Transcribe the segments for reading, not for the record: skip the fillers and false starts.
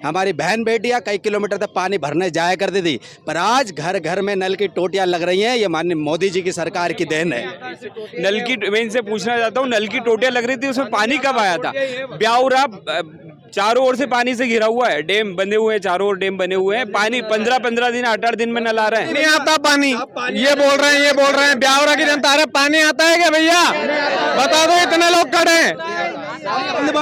हमारी बहन बेटियां कई किलोमीटर तक पानी भरने जाया करती थी, पर आज घर घर में नल की टोटियां लग रही हैं। ये माननीय मोदी जी की सरकार की देन है। नल की, मैं इनसे पूछना चाहता हूँ, नल की टोटियां लग रही थी, उसमें पानी कब आया था? ब्यावरा चारों ओर से पानी से घिरा हुआ है, डैम बने हुए हैं, चारों ओर डैम बने हुए हैं, पानी 15-15 दिन 8-8 दिन में नल आ रहा है। नहीं आता पानी, ये बोल रहे हैं ब्यावरा की जनता। अरे पानी आता है क्या भैया, बता दो, इतने लोग खड़े हैं।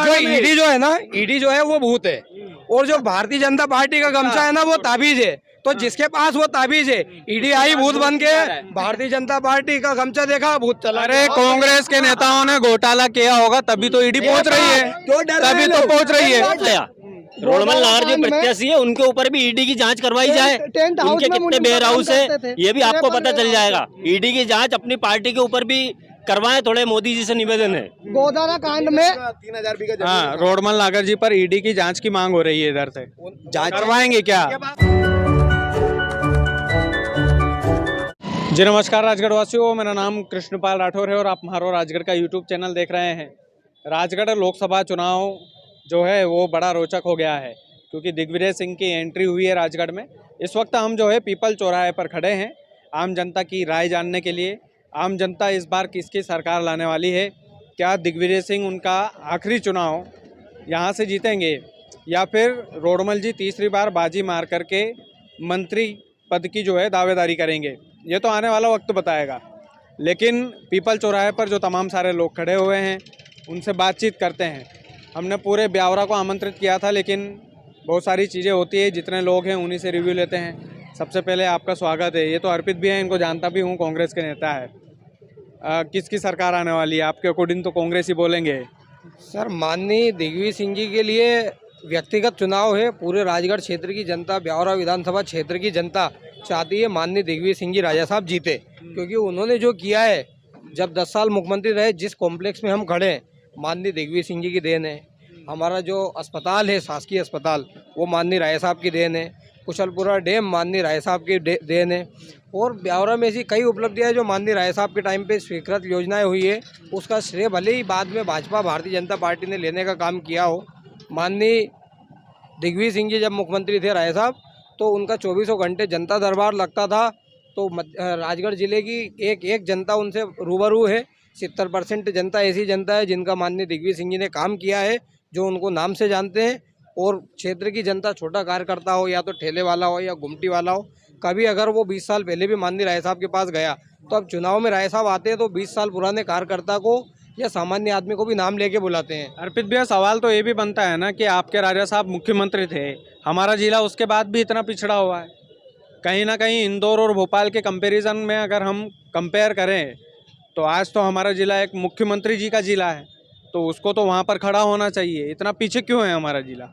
जो ईडी जो है ना, ईडी जो है वो भूत है, और जो भारतीय जनता पार्टी का गमछा है ना वो ताबीज है। तो जिसके पास वो ताबीज है, ईडी आई भूत बन के, भारतीय जनता पार्टी का गमछा देखा भूत चला। अरे कांग्रेस के नेताओं ने घोटाला किया होगा तभी तो ईडी पहुंच रही है, तभी तो पहुंच रही है। रोडमल नागर जो प्रत्याशी है उनके ऊपर भी ईडी की जांच करवाई जाए, उनके कितने बेयर हाउस है ये भी आपको पता चल जाएगा। ईडी की जांच अपनी पार्टी के ऊपर भी करवाएं, थोड़े मोदी जी से निवेदन है। गोदाना कांड में 3000 बीघा। हाँ, रोडमल नागर जी पर ईडी की जांच की मांग हो रही है, इधर से जांच करवाएंगे क्या? जी नमस्कार राजगढ़ वासियों, मेरा नाम कृष्णपाल राठौर है और आप मारो राजगढ़ का यूट्यूब चैनल देख रहे हैं। राजगढ़ लोकसभा चुनाव जो है वो बड़ा रोचक हो गया है, क्योंकि दिग्विजय सिंह की एंट्री हुई है राजगढ़ में। इस वक्त हम जो है पीपल चौराहे पर खड़े हैं आम जनता की राय जानने के लिए। आम जनता इस बार किसकी सरकार लाने वाली है? क्या दिग्विजय सिंह उनका आखिरी चुनाव यहाँ से जीतेंगे, या फिर रोडमल जी तीसरी बार बाजी मार करके मंत्री पद की जो है दावेदारी करेंगे? ये तो आने वाला वक्त बताएगा। लेकिन पीपल चौराहे पर जो तमाम सारे लोग खड़े हुए हैं उनसे बातचीत करते हैं। हमने पूरे ब्यावरा को आमंत्रित किया था, लेकिन बहुत सारी चीज़ें होती है, जितने लोग हैं उन्हीं से रिव्यू लेते हैं। सबसे पहले आपका स्वागत है। ये तो अर्पित भी हैं, इनको जानता भी हूँ, कांग्रेस के नेता है। किसकी सरकार आने वाली है आपके अकॉर्डिंग? तो कांग्रेस ही बोलेंगे सर, माननीय दिग्विजय सिंह जी के लिए व्यक्तिगत चुनाव है। पूरे राजगढ़ क्षेत्र की जनता, ब्यावरा विधानसभा क्षेत्र की जनता चाहती है माननीय दिग्विजय सिंह जी राजा साहब जीते, क्योंकि उन्होंने जो किया है, जब 10 साल मुख्यमंत्री रहे, जिस कॉम्प्लेक्स में हम खड़े हैं माननीय दिग्विजय सिंह जी की देन है। हमारा जो अस्पताल है, शासकीय अस्पताल, वो माननीय राय साहब की देन है। कुशलपुरा डैम माननीय राय साहब की देन है। और ब्यावरा में ऐसी कई उपलब्धियां जो माननीय राय साहब के टाइम पे स्वीकृत योजनाएं हुई है, उसका श्रेय भले ही बाद में भाजपा भारतीय जनता पार्टी ने लेने का काम किया हो। माननीय दिग्विजय सिंह जी जब मुख्यमंत्री थे राय साहब, तो उनका 24 घंटे जनता दरबार लगता था। तो राजगढ़ जिले की एक एक जनता उनसे रूबरू है। 70% जनता ऐसी जनता है जिनका माननीय दिग्विजय सिंह जी ने काम किया है, जो उनको नाम से जानते हैं। और क्षेत्र की जनता, छोटा कार्यकर्ता हो या तो ठेले वाला हो या गुमटी वाला हो, कभी अगर वो 20 साल पहले भी माननीय राय साहब के पास गया, तो अब चुनाव में राय साहब आते हैं तो 20 साल पुराने कार्यकर्ता को या सामान्य आदमी को भी नाम लेके बुलाते हैं। अर्पित भैया, सवाल तो ये भी बनता है ना कि आपके राजा साहब मुख्यमंत्री थे, हमारा जिला उसके बाद भी इतना पिछड़ा हुआ है। कहीं ना कहीं इंदौर और भोपाल के कंपैरिजन में अगर हम कंपेयर करें, तो आज तो हमारा जिला एक मुख्यमंत्री जी का जिला है, तो उसको तो वहाँ पर खड़ा होना चाहिए। इतना पीछे क्यों है हमारा जिला?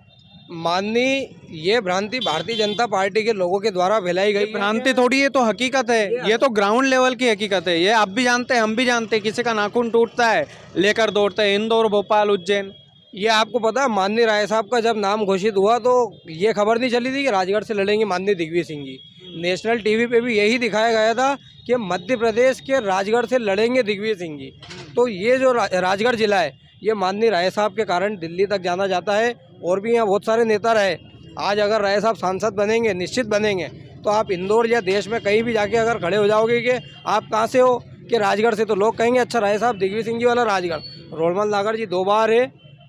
माननीय, ये भ्रांति भारतीय जनता पार्टी के लोगों के द्वारा फैलाई गई। भ्रांति थोड़ी, ये तो हकीकत है, ये तो ग्राउंड लेवल की हकीकत है। ये आप भी जानते हैं, हम भी जानते हैं, किसी का नाखून टूटता है लेकर दौड़ते हैं इंदौर, भोपाल, उज्जैन। ये आपको पता है, माननीय राय साहब का जब नाम घोषित हुआ तो ये खबर नहीं चली थी कि राजगढ़ से लड़ेंगे माननीय दिग्विजय सिंह जी। नेशनल टीवी पे भी यही दिखाया गया था कि मध्य प्रदेश के राजगढ़ से लड़ेंगे दिग्विजय सिंह जी। तो ये जो राजगढ़ जिला है, ये माननीय राय साहब के कारण दिल्ली तक जाना जाता है। और भी यहाँ बहुत सारे नेता रहे। आज अगर राय साहब सांसद बनेंगे, निश्चित बनेंगे, तो आप इंदौर या देश में कहीं भी जाके अगर खड़े हो जाओगे कि आप कहाँ से हो, कि राजगढ़ से, तो लोग कहेंगे अच्छा राय साहब दिग्विजय सिंह जी वाला राजगढ़। रोडमल नागर जी 2 बार है।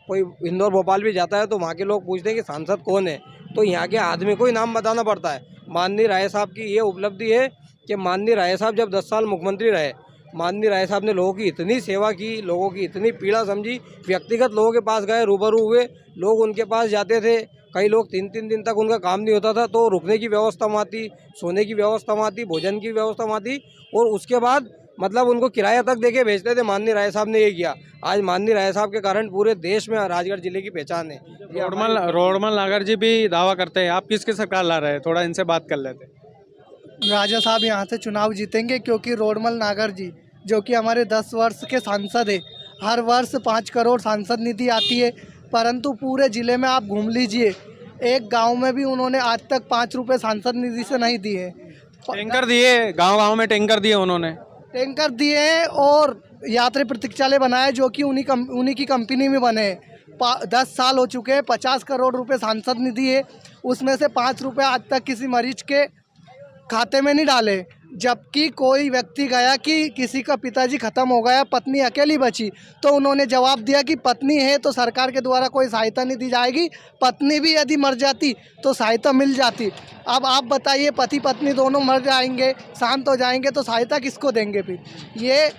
कोई इंदौर भोपाल भी जाता है तो वहाँ के लोग पूछते हैं कि सांसद कौन है, तो यहाँ के आदमी को ही नाम बताना पड़ता है। माननीय राय साहब की ये उपलब्धि है कि माननीय राय साहब जब 10 साल मुख्यमंत्री रहे, माननीय राय साहब ने लोगों की इतनी सेवा की, लोगों की इतनी पीड़ा समझी। व्यक्तिगत लोगों के पास गए, रूबरू हुए, लोग उनके पास जाते थे। कई लोग 3-3 दिन तक उनका काम नहीं होता था, तो रुकने की व्यवस्था वहाँ थी, सोने की व्यवस्था वहाँ थी, भोजन की व्यवस्था वहाँ थी। और उसके बाद मतलब उनको किराया तक देके भेजते थे। माननीय राय साहब ने ये किया। आज माननीय राय साहब के कारण पूरे देश में राजगढ़ जिले की पहचान है। रोडमल नागर जी भी दावा करते हैं। आप किसकी सरकार ला रहे हैं? थोड़ा इनसे बात कर लेते हैं। राजा साहब यहाँ से चुनाव जीतेंगे, क्योंकि रोडमल नागर जी जो कि हमारे 10 वर्ष के सांसद है, हर वर्ष 5 करोड़ सांसद निधि आती है, परंतु पूरे ज़िले में आप घूम लीजिए, एक गांव में भी उन्होंने आज तक 5 रुपये सांसद निधि से नहीं दिए। टैंकर दिए, गांव-गांव में टैंकर दिए, उन्होंने टैंकर दिए और यात्री प्रतीक्षालय बनाए, जो कि उन्हीं की कंपनी में बने। 10 साल हो चुके हैं, 50 करोड़ रुपए सांसद निधि है, उसमें से 5 रुपए आज तक किसी मरीज के खाते में नहीं डाले। जबकि कोई व्यक्ति गया कि किसी का पिताजी खत्म हो गया, पत्नी अकेली बची, तो उन्होंने जवाब दिया कि पत्नी है तो सरकार के द्वारा कोई सहायता नहीं दी जाएगी, पत्नी भी यदि मर जाती तो सहायता मिल जाती। अब आप बताइए, पति पत्नी दोनों मर जाएंगे, शांत हो जाएंगे, तो सहायता किसको देंगे फिर? ये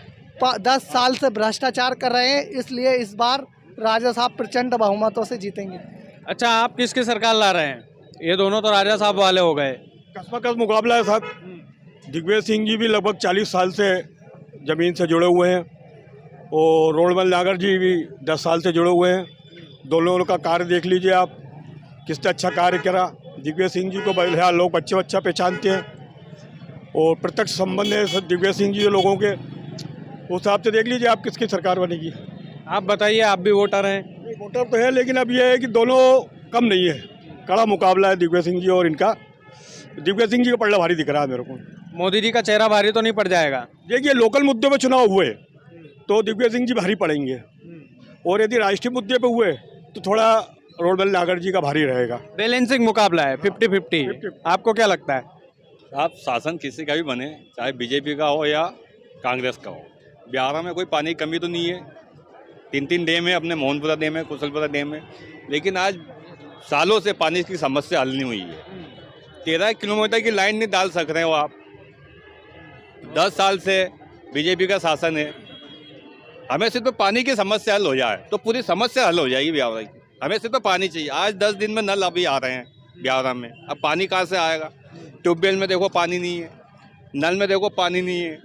10 साल से भ्रष्टाचार कर रहे हैं, इसलिए इस बार राजा साहब प्रचंड बहुमतों से जीतेंगे। अच्छा, आप किसकी सरकार ला रहे हैं? ये दोनों तो राजा साहब वाले हो गए। कसम मुकाबला है साहब। दिग्विजय सिंह जी भी लगभग 40 साल से ज़मीन से जुड़े हुए हैं और रोडमल नागर जी भी 10 साल से जुड़े हुए हैं। दोनों का कार्य देख लीजिए आप, किसने अच्छा कार्य करा। दिग्विजय सिंह जी को बहरहाल लोग अच्छा पहचानते हैं और प्रत्यक्ष संबंध है दिग्विजय सिंह जी लोगों के। उस हिसाब से देख लीजिए आप किसकी सरकार बनेगी। आप बताइए, आप भी वोटर हैं। वोटर तो है, लेकिन अब यह है कि दोनों कम नहीं है, कड़ा मुकाबला है दिग्विजय सिंह जी और इनका। दिग्विजय सिंह जी का पलड़ा भारी दिख रहा है मेरे को। मोदी जी का चेहरा भारी तो नहीं पड़ जाएगा? देखिए, लोकल मुद्दों पे चुनाव हुए तो दिग्विजय सिंह जी भारी पड़ेंगे, और यदि राष्ट्रीय मुद्दे पे हुए तो थोड़ा रोडमल नागर जी का भारी रहेगा। बैलेंसिंग मुकाबला है, 50-50। आपको क्या लगता है? आप शासन किसी का भी बने, चाहे बीजेपी का हो या कांग्रेस का हो, बिहार में कोई पानी की कमी तो नहीं है। 3 डैम है, अपने मोहनपुरा डैम है, कुशलपुरा डैम है, लेकिन आज सालों से पानी की समस्या हल नहीं हुई है। 13 किलोमीटर की लाइन नहीं डाल सक रहे हो आप। 10 साल से बीजेपी का शासन है। हमें सिर्फ पानी की समस्या हल हो जाए तो पूरी समस्या हल हो जाएगी बिहार की। हमें सिर्फ पानी चाहिए। आज 10 दिन में नल अभी आ रहे हैं बिहार में, अब पानी कहाँ से आएगा? ट्यूबवेल में देखो पानी नहीं है, नल में देखो पानी नहीं है,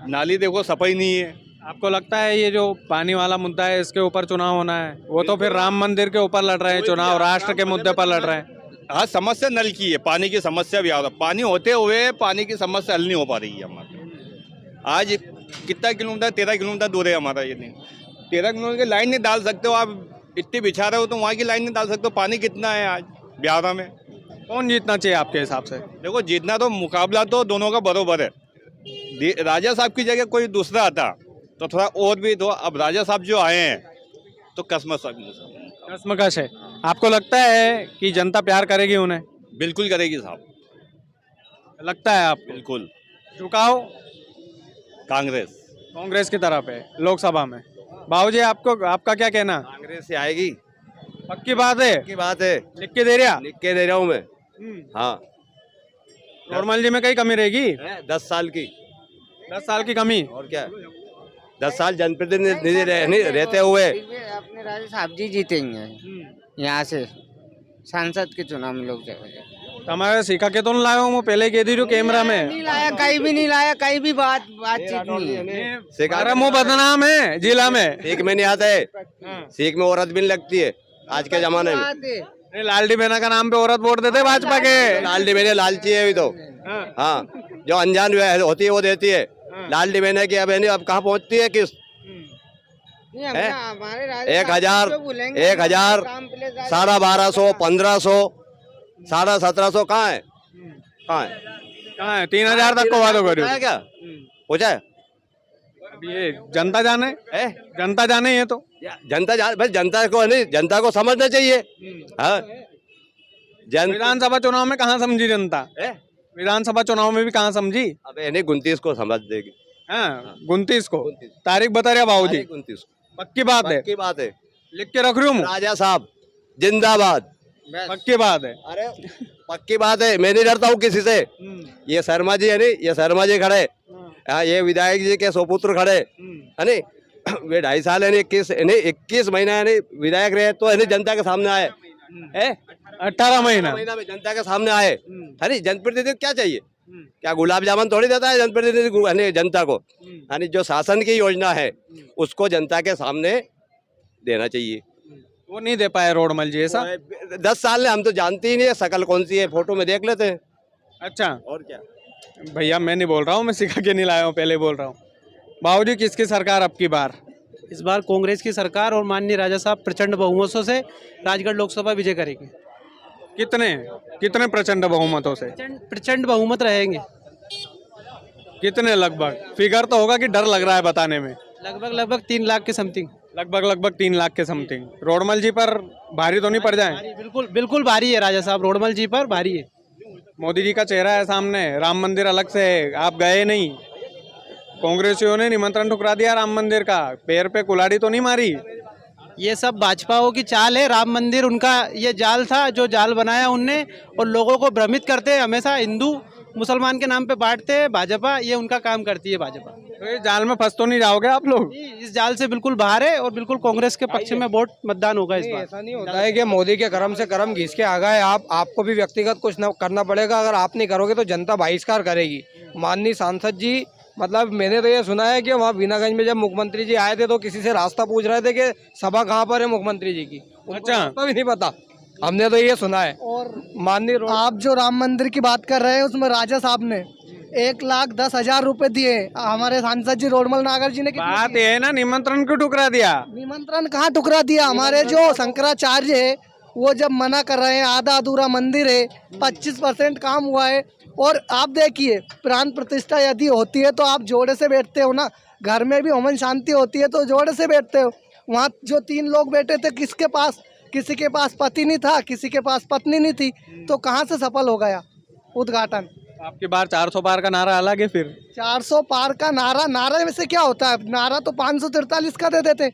नाली देखो सफाई नहीं है। आपको लगता है ये जो पानी वाला मुद्दा है, इसके ऊपर चुनाव होना है? वो तो फिर राम मंदिर के ऊपर लड़ रहे हैं चुनाव, राष्ट्र के मुद्दे पर लड़ रहे हैं। आज समस्या नल की है, पानी की समस्या भी आ रहा है। पानी होते हुए पानी की समस्या हल नहीं हो पा रही है हमारे। आज कितना किलोमीटर, 13 किलोमीटर दूर है हमारा ये नहीं। 13 किलोमीटर की लाइन नहीं डाल सकते हो आप। इतनी बिछा रहे हो तो वहाँ की लाइन नहीं डाल सकते हो। पानी कितना है आज बिहार में? कौन जीतना चाहिए आपके हिसाब से? देखो, जीतना तो मुकाबला तो दोनों का बरोबर है। राजा साहब की जगह कोई दूसरा आता तो थोड़ा और भी दो। अब राजा साहब जो आए हैं तो कसमकश है। आपको लगता है कि जनता प्यार करेगी उन्हें? बिल्कुल करेगी साहब, लगता है आपको? बिल्कुल। झुकाव कांग्रेस की तरफ है लोकसभा में। बाबूजी, आपका क्या कहना? कांग्रेस से आएगी, पक्की बात है? की बात है। लिख के दे रहा? लिख के दे रहा हूँ मैं। हाँ, नॉर्मल जी में कई कमी रहेगी? 10 साल की। 10 साल की कमी? और क्या, 10 साल जनप्रतिनिधि रहते हुए अपने राजा साहब जी जीतेंगे यहाँ से, सांसद के चुनाव में लोग जाएंगे। हमारे सीखा के तो नहीं लाया हूँ, मैं पहले कह दी जो कैमरा में नहीं लाया, कहीं भी नहीं लाया, कहीं भी बातचीत नहीं है। हमारा मुँह बदनाम है जिला में। सीख में नहीं आता है, सीख में औरत भी नहीं लगती है आज के जमाने में। लालडी बहना का नाम पे औरत वोट देते भाजपा के। लालडी बहने लालची है अभी तो। हाँ, जो अनजान होती है वो देती है। लालडी बहने की अब कहाँ पहुँचती है? किस 1,000, 12,500, 1,500, 17,500 कहाँ है? कहाँ है? 3,000 तक को वादो करो क्या पूछा है? ये जनता जाने है, जनता जाने। ये तो जनता जान, भाई जनता को नहीं, जनता को समझना चाहिए। हाँ, विधानसभा चुनाव में कहाँ समझी जनता? विधानसभा चुनाव में भी कहाँ समझी? अब नहीं, 29 को समझ देगी। हाँ, 29 को तारीख बता रहे बाबूजी? 29 को। पक्की बात है? पक्की बात है, लिख के रख रही हूँ। राजा साहब जिंदाबाद। पक्की बात है? अरे पक्की बात है, मैं नहीं डरता हूँ किसी से। ये शर्मा जी है नहीं, ये शर्मा जी खड़े, ये विधायक जी के सुपुत्र खड़े है नहीं, वे 2.5 साल है नहीं, 21 महीना है नहीं विधायक रहे तो है नहीं, जनता के सामने आए है। 18 महीना में जनता के सामने आए है नहीं। जनप्रतिनिधि क्या चाहिए? क्या गुलाब जामुन थोड़ी देता है जनप्रतिनिधि जनता को? यानी जो शासन की योजना है उसको जनता के सामने देना चाहिए। वो नहीं दे पाए रोडमल जी ऐसा? 10 साल में हम तो जानते ही नहीं है शकल कौन सी है, फोटो में देख लेते हैं। अच्छा, और क्या भैया, मैं नहीं बोल रहा हूँ, मैं सिखा के नहीं लाया हूँ, पहले बोल रहा हूँ। बाबूजी, किसकी सरकार अब की बार? इस बार कांग्रेस की सरकार और माननीय राजा साहब प्रचंड बहुमतों से राजगढ़ लोकसभा विजय करेंगे। कितने प्रचंड बहुमतों से? प्रचंड बहुमत रहेंगे। कितने लगभग? फिगर तो होगा कि डर लग रहा है बताने में? लगभग 3 लाख के समथिंग। लगभग 3 लाख के समथिंग। रोडमल जी पर भारी तो नहीं पड़ जाए? बिल्कुल बिल्कुल भारी है राजा साहब, रोडमल जी पर भारी है। मोदी जी का चेहरा है सामने, राम मंदिर अलग से है, आप गए नहीं, कांग्रेसियों ने निमंत्रण ठुकरा दिया राम मंदिर का, पैर पे कुल्हाड़ी तो नहीं मारी? ये सब भाजपाओं की चाल है। राम मंदिर उनका ये जाल था, जो जाल बनाया उनने, और लोगों को भ्रमित करते हैं, हमेशा हिंदू मुसलमान के नाम पे बांटते हैं भाजपा, ये उनका काम करती है भाजपा। तो ये जाल में फंस तो नहीं जाओगे आप लोग? इस जाल से बिल्कुल बाहर है और बिल्कुल कांग्रेस के पक्ष में वोट मतदान होगा इस बार। ऐसा नहीं होता है कि मोदी के कर्म से कर्म घिस के आ गए आप, आपको भी व्यक्तिगत कुछ न करना पड़ेगा। अगर आप नहीं करोगे तो जनता बहिष्कार करेगी। माननीय सांसद जी, मतलब मैंने तो ये सुना है कि वहाँ बीनागंज में जब मुख्यमंत्री जी आए थे तो किसी से रास्ता पूछ रहे थे कि सभा कहाँ पर है मुख्यमंत्री जी की। अच्छा, रास्ता भी नहीं पता, हमने तो ये सुना है। और माननीय आप जो राम मंदिर की बात कर रहे हैं उसमें राजा साहब ने 1,10,000 रुपए दिए, हमारे सांसद जी रोडमल नागर जी ने बात ये है ना, निमंत्रण क्यों ठुकरा दिया? निमंत्रण कहाँ टुकड़ा दिया? हमारे जो शंकराचार्य है वो जब मना कर रहे हैं, आधा अधूरा मंदिर है, 25% काम हुआ है। और आप देखिए, प्राण प्रतिष्ठा यदि होती है तो आप जोड़े से बैठते हो ना, घर में भी अमन शांति होती है तो जोड़े से बैठते हो। वहाँ जो 3 लोग बैठे थे, किसी के पास पति नहीं था, किसी के पास पत्नी नहीं थी, तो कहाँ से सफल हो गया उद्घाटन? आपकी बार 400 पार का नारा अलग है। फिर 400 पार का नारे में से क्या होता है? नारा तो 543 का दे देते,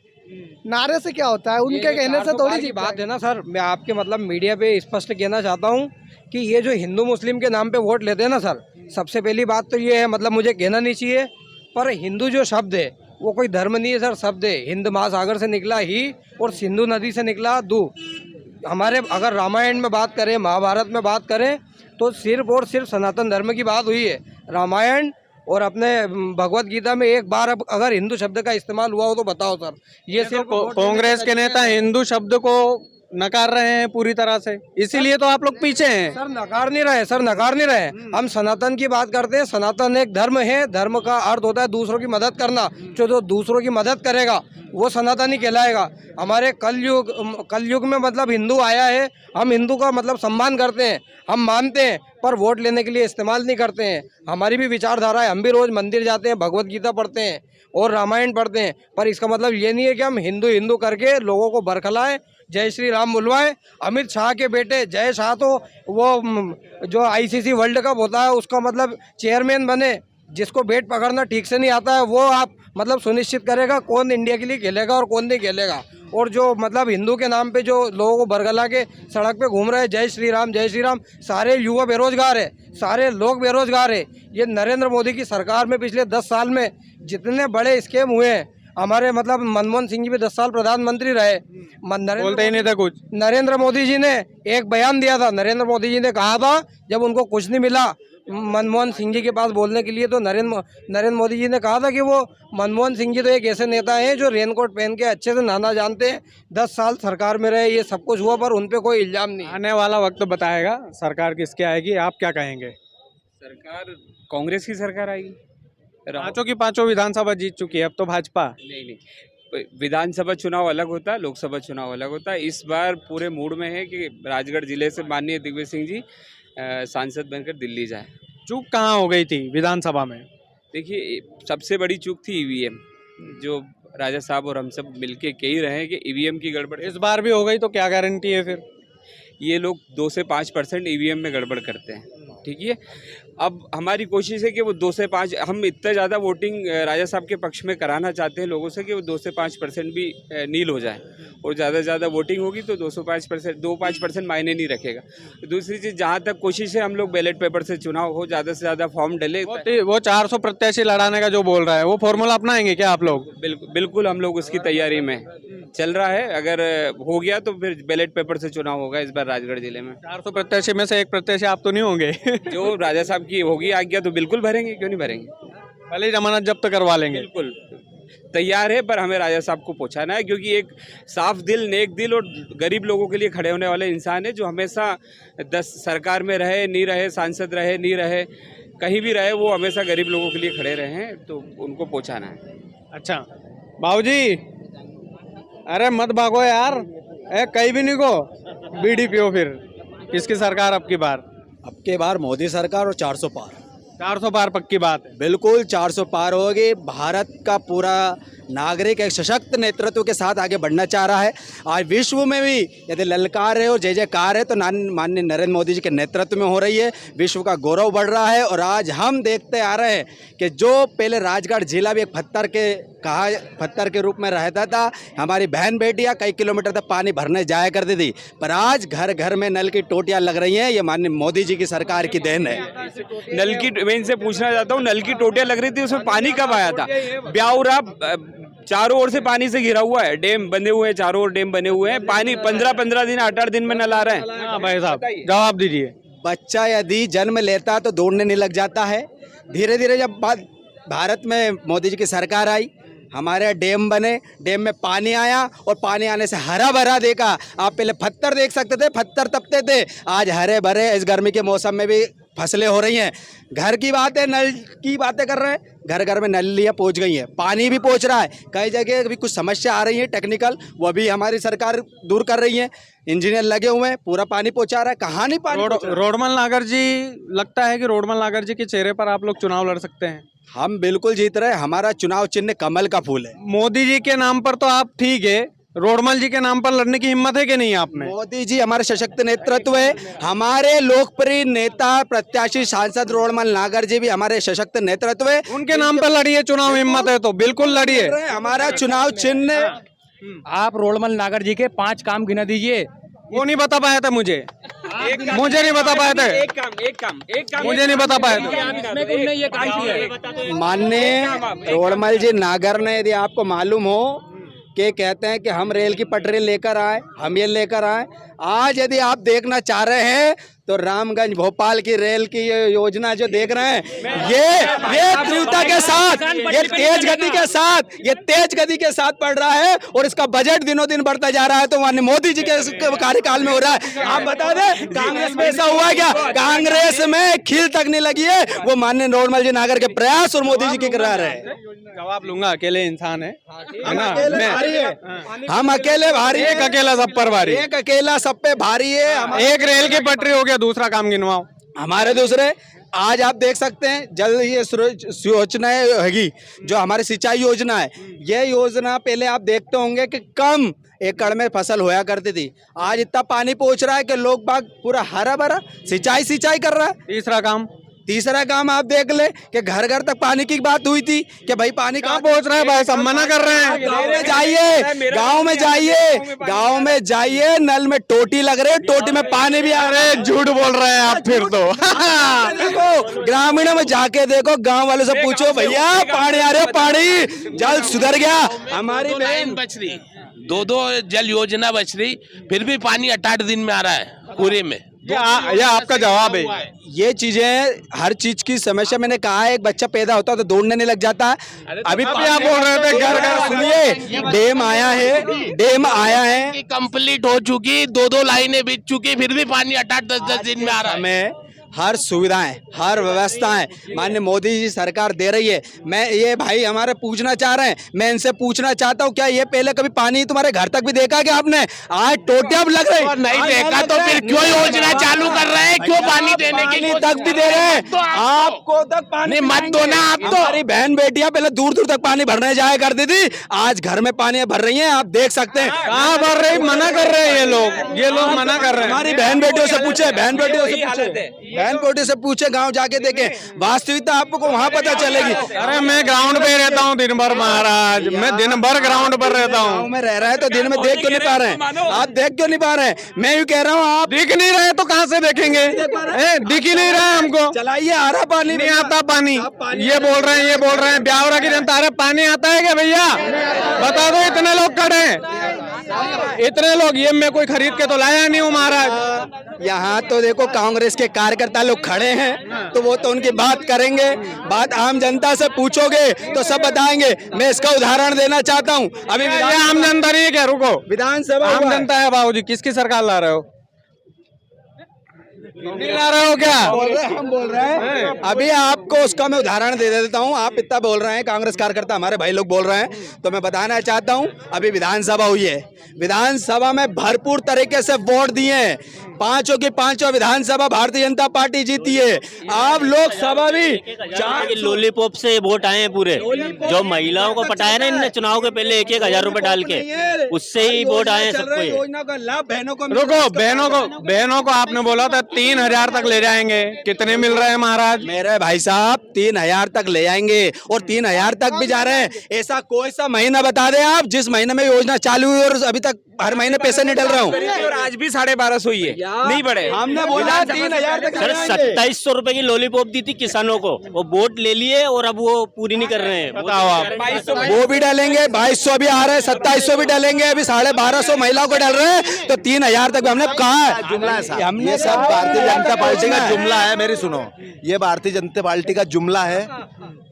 नारे से क्या होता है? उनके कहने से थोड़ी सी बात है ना सर। मैं आपके मतलब मीडिया पे स्पष्ट कहना चाहता हूँ कि ये जो हिंदू मुस्लिम के नाम पे वोट लेते हैं ना सर, सबसे पहली बात तो ये है, मतलब मुझे कहना नहीं चाहिए, पर हिंदू जो शब्द है वो कोई धर्म नहीं है सर, शब्द है। हिंद महासागर से निकला ही और सिंधु नदी से निकला दू। हमारे अगर रामायण में बात करें, महाभारत में बात करें, तो सिर्फ और सिर्फ सनातन धर्म की बात हुई है। रामायण और अपने भगवत गीता में एक बार अब अगर हिंदू शब्द का इस्तेमाल हुआ हो तो बताओ सर। ये सिर्फ कांग्रेस के नेता हिंदू शब्द को नकार रहे हैं पूरी तरह से, इसीलिए तो आप लोग पीछे हैं। सर नकार नहीं रहे, सर नकार नहीं रहे। हम सनातन की बात करते हैं। सनातन एक धर्म है, धर्म का अर्थ होता है दूसरों की मदद करना। जो दूसरों की मदद करेगा वो सनातनी कहलाएगा। हमारे कलयुग में मतलब हिंदू आया है, हम हिंदू का मतलब सम्मान करते हैं, हम मानते हैं, पर वोट लेने के लिए इस्तेमाल नहीं करते हैं। हमारी भी विचारधारा है, हम भी रोज मंदिर जाते हैं, भगवत गीता पढ़ते हैं और रामायण पढ़ते हैं, पर इसका मतलब ये नहीं है कि हम हिंदू हिंदू करके लोगों को बरखलाएं, जय श्री राम बुलवाएं। अमित शाह के बेटे जय शाह तो वो जो आईसीसी वर्ल्ड कप होता है उसका मतलब चेयरमैन बने। जिसको बैट पकड़ना ठीक से नहीं आता है वो आप मतलब सुनिश्चित करेगा कौन इंडिया के लिए खेलेगा और कौन नहीं खेलेगा। और जो मतलब हिंदू के नाम पे जो लोगों को बरगला के सड़क पे घूम रहे हैं, जय श्री राम, सारे युवा बेरोजगार है, सारे लोग बेरोजगार है। ये नरेंद्र मोदी की सरकार में पिछले 10 साल में जितने बड़े स्कैम हुए हैं, हमारे मतलब मनमोहन सिंह जी भी 10 साल प्रधानमंत्री रहे, बोलते ही नहीं था कुछ। नरेंद्र मोदी जी ने एक बयान दिया था, नरेंद्र मोदी जी ने कहा था जब उनको कुछ नहीं मिला मनमोहन सिंह जी के पास बोलने के लिए, तो नरेंद्र मोदी जी ने कहा था कि वो मनमोहन सिंह जी तो एक ऐसे नेता हैं जो रेनकोट पहन के अच्छे से नहाना जानते हैं, 10 साल सरकार में रहे, ये सब कुछ हुआ, पर उन पे कोई इल्जाम नहीं। आने वाला वक्त बताएगा सरकार किसकी आएगी, आप क्या कहेंगे? सरकार कांग्रेस की सरकार आएगी। पांचों की पांचों विधानसभा जीत चुकी है, अब तो भाजपा। नहीं, विधानसभा चुनाव अलग होता है, लोकसभा चुनाव अलग होता है। इस बार पूरे मूड में है कि राजगढ़ जिले से माननीय दिग्विजय सिंह जी सांसद बनकर दिल्ली जाए। चूक कहाँ हो गई थी विधानसभा में? देखिए, सबसे बड़ी चूक थी ईवीएम, जो राजा साहब और हम सब मिलके कह ही रहे हैं कि ईवीएम की गड़बड़ इस बार भी हो गई तो क्या गारंटी है? फिर ये लोग 2 से 5% ईवीएम में गड़बड़ करते हैं, ठीक है। अब हमारी कोशिश है कि वो 2 से 5, हम इतना ज़्यादा वोटिंग राजा साहब के पक्ष में कराना चाहते हैं लोगों से कि वो 2 से 5% भी नील हो जाए, और ज़्यादा से ज़्यादा वोटिंग होगी तो 2-5% मायने नहीं रखेगा। दूसरी चीज़, जहाँ तक कोशिश है हम लोग बैलेट पेपर से चुनाव हो, ज़्यादा से ज़्यादा फॉर्म डले। वो 400 प्रत्याशी लड़ाने का जो बोल रहा है वो फॉर्मूला अपनाएंगे क्या आप लोग? बिल्कुल हम लोग उसकी तैयारी में चल रहा है। अगर हो गया तो फिर बैलेट पेपर से चुनाव होगा इस बार राजगढ़ जिले में। 400 प्रत्याशी में से एक प्रत्याशी आप तो नहीं होंगे? जो राजा साहब की होगी आज्ञा तो बिल्कुल भरेंगे, क्यों नहीं भरेंगे। भले ही जमानत जब्त करवा लेंगे। बिल्कुल तैयार है, पर हमें राजा साहब को पहुंचाना है, क्योंकि एक साफ दिल, नेक दिल और गरीब लोगों के लिए खड़े होने वाले इंसान है, जो हमेशा 10 सरकार में रहे नहीं रहे, सांसद रहे नहीं रहे, कहीं भी रहे, वो हमेशा गरीब लोगों के लिए खड़े रहे हैं, तो उनको पहुंचाना है। अच्छा बाबूजी, अरे मत भागो यार, कहीं भी नहीं को बीड़ी पियो। फिर किसकी सरकार अब की बार? मोदी सरकार और 400 पार। 400 पार पक्की बात है। बिल्कुल 400 पार होगी। भारत का पूरा नागरिक एक सशक्त नेतृत्व के साथ आगे बढ़ना चाह रहा है। आज विश्व में भी यदि ललकार है और जय जयकार है तो माननीय नरेंद्र मोदी जी के नेतृत्व में हो रही है। विश्व का गौरव बढ़ रहा है और आज हम देखते आ रहे हैं कि जो पहले राजगढ़ जिला भी एक पत्थर के रूप में रहता था, हमारी बहन बेटियां कई किलोमीटर तक पानी भरने जाया करती थी, पर आज घर घर में नल की टोटियां लग रही हैं। ये माननीय मोदी जी की सरकार की देन है। नल की, मैं इनसे पूछना चाहता हूँ, नल की टोटियां लग रही थी, उसमें पानी कब आया था? ब्यावरा चारों ओर से पानी से घिरा हुआ है, डैम बने हुए हैं, चारों ओर डैम बने हुए हैं, पानी 15-15 दिन 8-8 दिन में नल आ रहे हैं। हाँ भाई साहब जवाब दीजिए। बच्चा यदि जन्म लेता तो दौड़ने नहीं लग जाता है। धीरे धीरे जब भारत में मोदी जी की सरकार आई, हमारे डैम बने, डैम में पानी आया और पानी आने से हरा भरा देखा। आप पहले पत्थर देख सकते थे, पत्थर तपते थे, आज हरे भरे इस गर्मी के मौसम में भी फसलें हो रही हैं। घर की बात है, नल की बातें कर रहे हैं, घर घर में नलियाँ पहुंच गई हैं, पानी भी पहुंच रहा है। कई जगह भी कुछ समस्या आ रही है टेक्निकल, वो भी हमारी सरकार दूर कर रही है। इंजीनियर लगे हुए हैं, पूरा पानी पहुंचा रहा है। कहाँ नहीं पानी? रोडमल नागर जी, लगता है कि रोडमल नागर जी के चेहरे पर आप लोग चुनाव लड़ सकते हैं? हम बिल्कुल जीत रहे हैं। हमारा चुनाव चिन्ह कमल का फूल है। मोदी जी के नाम पर तो आप ठीक है, रोडमल जी के नाम पर लड़ने की हिम्मत है कि नहीं आप में? मोदी जी हमारे सशक्त नेतृत्व है। हमारे लोकप्रिय नेता प्रत्याशी सांसद रोडमल नागर जी भी हमारे सशक्त नेतृत्व है। उनके नाम पर लड़िए, चुनाव हिम्मत है तो बिल्कुल लड़िए। हमारा चुनाव चिन्ह, आप रोडमल नागर जी के 5 काम गिना दीजिए। वो नहीं बता पाया था मुझे नहीं बता पाया था। एक काम मुझे नहीं बता पाया था। माननीय रोडमल जी नागर ने, यदि आपको मालूम हो कि कहते हैं कि हम रेल की पटरी लेकर आए, हम ये लेकर आए, आज यदि आप देखना चाह रहे हैं तो रामगंज भोपाल की रेल की ये योजना जो देख रहे हैं, ये तीव्रता के साथ, ये तेज गति के साथ बढ़ रहा है और इसका बजट दिनों दिन बढ़ता जा रहा है। तो माननीय मोदी जी के कार्यकाल में हो रहा है। आप बता दें, कांग्रेस में ऐसा हुआ क्या? कांग्रेस में खील तक नहीं लगी है। वो माननीय रोडमल जी नागर के प्रयास और मोदी जी की करा रहे हैं। जवाब लूंगा, अकेले इंसान है हम अकेले भारी, एक अकेला सब पर भारी, एक अकेला सब पे भारी है। एक रेल की पटरी हो गया, दूसरा काम गिनवाओ। हमारे दूसरे, आज आप देख सकते हैं जल्द ये योजनाएं होगी जो हमारी सिंचाई योजना है। ये योजना पहले आप देखते होंगे कि कम एकड़ में फसल होया करती थी, आज इतना पानी पहुंच रहा है कि लोग बाग पूरा हरा भरा सिंचाई कर रहा है। तीसरा काम आप देख ले कि घर घर तक पानी की बात हुई थी कि भाई पानी कहाँ पहुंच रहा है, भाई सब मना कर रहे हैं। गांव में जाइए, नल में टोटी लग रही है, टोटी में पानी भी आ रहा है। झूठ बोल रहे हैं आप फिर तो। देखो ग्रामीणों में जाके देखो, गांव वालों से पूछो, भैया पानी आ रहा है, पानी जल सुधर गया। हमारी बहन बच रही, 2 जल योजना बच रही, फिर भी पानी 8-8 दिन में आ रहा है पूरे में। यह आपका जवाब है। ये चीजें, हर चीज की समस्या, मैंने कहा है, एक बच्चा पैदा होता है तो दौड़ने नहीं लग जाता। अभी आप बोल रहे थे घर घर, सुनिए, डैम आया है, कंप्लीट हो चुकी, 2-2 लाइनें बिछ चुकी, फिर भी पानी 8-8 10-10 दिन में आ रहा है। हर सुविधाएं, हर व्यवस्थाएं माननीय मोदी जी सरकार दे रही है। मैं ये भाई हमारे पूछना चाह रहे हैं, मैं इनसे पूछना चाहता हूँ, क्या ये पहले कभी पानी तुम्हारे घर तक भी देखा क्या आपने? आज टोटियां लग रही, नहीं देखा तो फिर क्यों योजना चालू कर रहे हैं? क्यों पानी देने के लिए तक भी दे रहे हैं? आपको तक पानी मत दो ना। आप तो हमारी बहन बेटियां पहले दूर दूर तक पानी भरने जाया करती थी, आज घर में पानी भर रही है। आप देख सकते हैं कहाँ भर रही, मना कर रहे हैं ये लोग मना कर रहे हैं। हमारी बहन बेटियों से पूछे, बहन बेटियों से पूछे, गांव जाके देखें, वास्तविकता आपको वहां पता चलेगी। अरे मैं ग्राउंड पे रहता हूँ दिन भर महाराज, मैं दिन भर ग्राउंड पर रहता हूँ। गांव में रह रहा है तो दिन में देख क्यों नहीं पा रहे हैं? आप देख क्यों नहीं पा रहे हैं? मैं यूँ कह रहा हूँ, आप दिख नहीं रहे तो कहाँ से देखेंगे? दिख ही नहीं रहा है हमको। चलाइए, आ रहा पानी नहीं आता पानी, ये बोल रहे हैं ब्यावरा की जनता। अरे पानी आता है क्या भैया? बता दो, इतने लोग खड़े हैं, इतने लोग, ये मैं कोई खरीद के तो लाया नहीं हूँ महाराज। यहाँ तो देखो कांग्रेस के कार्यकर्ता लोग खड़े हैं, तो वो तो उनकी बात करेंगे। बात आम जनता से पूछोगे तो सब बताएंगे। मैं इसका उदाहरण देना चाहता हूँ। अभी आम जनता नहीं है क्या? रुको, विधानसभा आम जनता है बाबूजी, किसकी सरकार ला रहे हो? नहीं ला रहे हो क्या? हम बोल रहे हैं। अभी आपको उसका मैं उदाहरण दे देता हूँ। आप इतना बोल रहे हैं, कांग्रेस कार्यकर्ता हमारे भाई लोग बोल रहे हैं, तो मैं बताना चाहता हूँ अभी विधानसभा हुई है, विधानसभा में भरपूर तरीके से वोट दिए हैं, पांचों की पांचों विधानसभा भारतीय जनता पार्टी जीती है। आप लोकसभा भी लॉलीपॉप से वोट आए हैं पूरे, जो महिलाओं को पटाया ना इनने चुनाव के पहले 1,000 रुपए डाल के, उससे ही वोट आए हैं सबको। योजना का लाभ बहनों को रुको, बहनों को आपने बोला था 3,000 तक ले जाएंगे, कितने मिल रहे हैं महाराज? मेरे भाई साहब 3,000 तक ले जाएंगे और 3,000 तक भी जा रहे हैं। ऐसा कोई सा महीना बता दें आप जिस महीने में योजना चालू हुई और अभी तक हर महीने पैसे नहीं डल रहा हूँ। और आज भी 1250 हुई है, नहीं बढ़े। हमने बोला 3,000 तक। सर 2700 रुपए की लॉलीपॉप दी थी किसानों को, वो वोट ले लिए और अब वो पूरी नहीं कर रहे हैं। बताओ आप। वो भी डालेंगे, 2200 भी आ रहे हैं, 2700 भी डालेंगे, अभी 1250 महिलाओं को डाल रहे हैं, तो 3,000 तक भी हमने कहा है। जुमला है, हमने सब भारतीय जनता पार्टी का जुमला है। मेरी सुनो, ये भारतीय जनता पार्टी का जुमला है।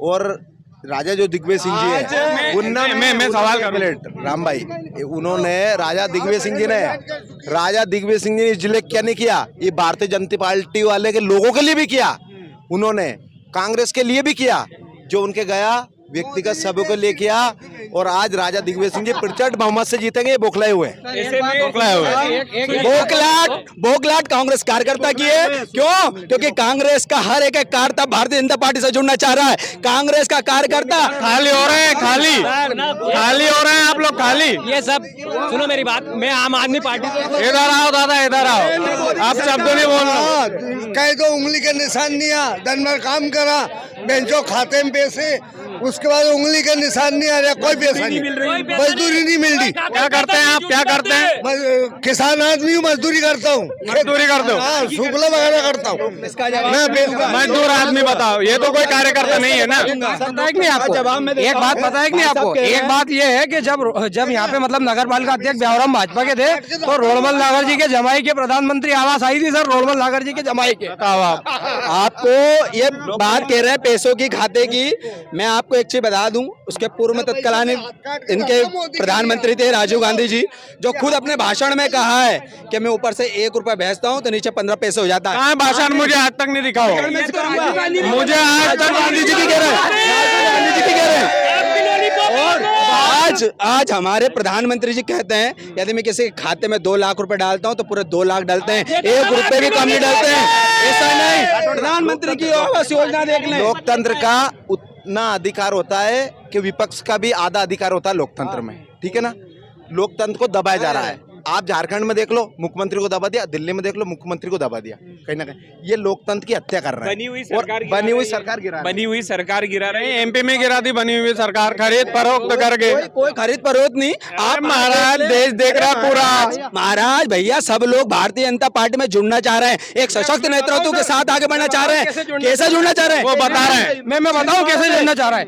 और राजा जो दिग्विजय सिंह जी है, मैं सवाल कर राम भाई, उन्होंने राजा दिग्विजय सिंह जी ने इस जिले क्या नहीं किया, ये भारतीय जनता पार्टी वाले के लोगों के लिए भी किया, उन्होंने कांग्रेस के लिए भी किया, जो उनके गया व्यक्तिगत सबों के लिए किया। और आज राजा दिग्विजय सिंह जी प्रचंड बहुमत से जीतेंगे, ये बौखलाए हुए बोखलाट कांग्रेस कार्यकर्ता की है। क्यों? क्योंकि कांग्रेस का हर एक कार्यकर्ता भारतीय जनता पार्टी से जुड़ना चाह रहा है। कांग्रेस का कार्यकर्ता खाली हो रहे हैं, खाली हो रहे हैं आप लोग, खाली। ये सब सुनो मेरी बात, मैं आम आदमी पार्टी से। इधर आओ दादा, इधर आओ, आप शब्द नहीं बोलना। कह दो उंगली का निशान नहीं आ, दिन भर काम करा, बेंचो खाते में पैसे, उसके बाद उंगली का निशान नहीं आ रहा, कोई पैसा नहीं, मजदूरी नहीं मिल रही। क्या करते हैं आप, क्या करते हैं? किसान आदमी हूँ, मजदूरी करता हूँ। मजदूरी करते हो? शुक्ला वगैरह करता हूँ। मजदूर आदमी बताओ, ये तो कोई कार्यकर्ता नहीं है ना? पता है कि नहीं आपको एक बात पता है कि नहीं आपको? एक बात ये है कि जब यहाँ पे मतलब नगर पालिका अध्यक्ष ब्यावराम भाजपा के थे, तो रोडमल नागर जी के जमाई के प्रधानमंत्री आवास आई थी सर, रोडमल नागर जी के जमाई के। आपको ये बात कह रहे हैं पैसों की, खाते की। मैं आपको एक चीज बता दूं, उसके पूर्व में तत्कालीन इनके प्रधानमंत्री थे राजीव गांधी जी, जो खुद अपने भाषण में कहा है कि मैं ऊपर से 1 रुपया भेजता हूं तो नीचे 15 पैसे हो जाता है। भाषण मुझे आज तक नहीं दिखा हो, मुझे आज तक गांधी जी की कह रहे हैं। और आज हमारे प्रधानमंत्री जी कहते हैं यदि मैं किसी के खाते में 2 लाख रुपए डालता हूं तो पूरे 2 लाख डालते हैं, 1 रुपए भी कम नहीं डालते हैं। ऐसा नहीं, प्रधानमंत्री की आवास योजना देख लें। लोकतंत्र का उतना अधिकार होता है कि विपक्ष का भी आधा अधिकार होता है लोकतंत्र में, ठीक है ना? लोकतंत्र को दबाया जा रहा है। आप झारखंड में देख लो, मुख्यमंत्री को दबा दिया, दिल्ली में देख लो, मुख्यमंत्री को दबा दिया। कहीं ना कहीं ये लोकतंत्र की हत्या कर रहे हैं। बनी हुई सरकार गिरा रहे हैं। एमपी में गिरा दी बनी हुई सरकार, खरीद फरोख्त करके। कोई खरीद फरोख्त नहीं। आप महाराज देश देख रहा पूरा। महाराज भैया, सब लोग भारतीय जनता पार्टी में जुड़ना चाह रहे हैं, एक सशक्त नेतृत्व के साथ आगे बढ़ना चाह रहे हैं। कैसे जुड़ना चाह रहे हैं वो बता रहे हैं। मैं बताऊं कैसे जुड़ना चाह रहा है।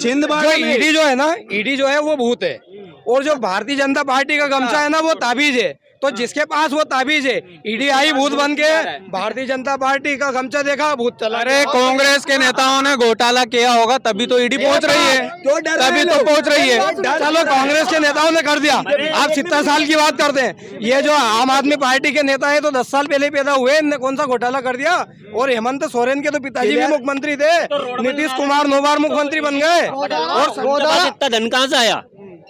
ईडी जो है ना, ईडी जो है वो भूत है, और जो भारतीय जनता पार्टी का गमछा है ना वो ताबीज है। तो जिसके पास वो ताबीज है, ईडी आई भूत बन के, भारतीय जनता पार्टी का गमछा देखा भूत चला। अरे कांग्रेस के नेताओं ने घोटाला किया होगा तभी तो ईडी पहुंच रही है, तभी तो पहुंच रही है। चलो कांग्रेस के नेताओं ने कर दिया, आप 70 साल की बात करते हैं। ये जो आम आदमी पार्टी के नेता है तो 10 साल पहले पैदा हुए, इनने कौन सा घोटाला कर दिया? और हेमंत सोरेन के तो पिताजी भी मुख्यमंत्री थे, नीतीश कुमार 9 बार मुख्यमंत्री बन गए। और इतना धन कहाँ से आया?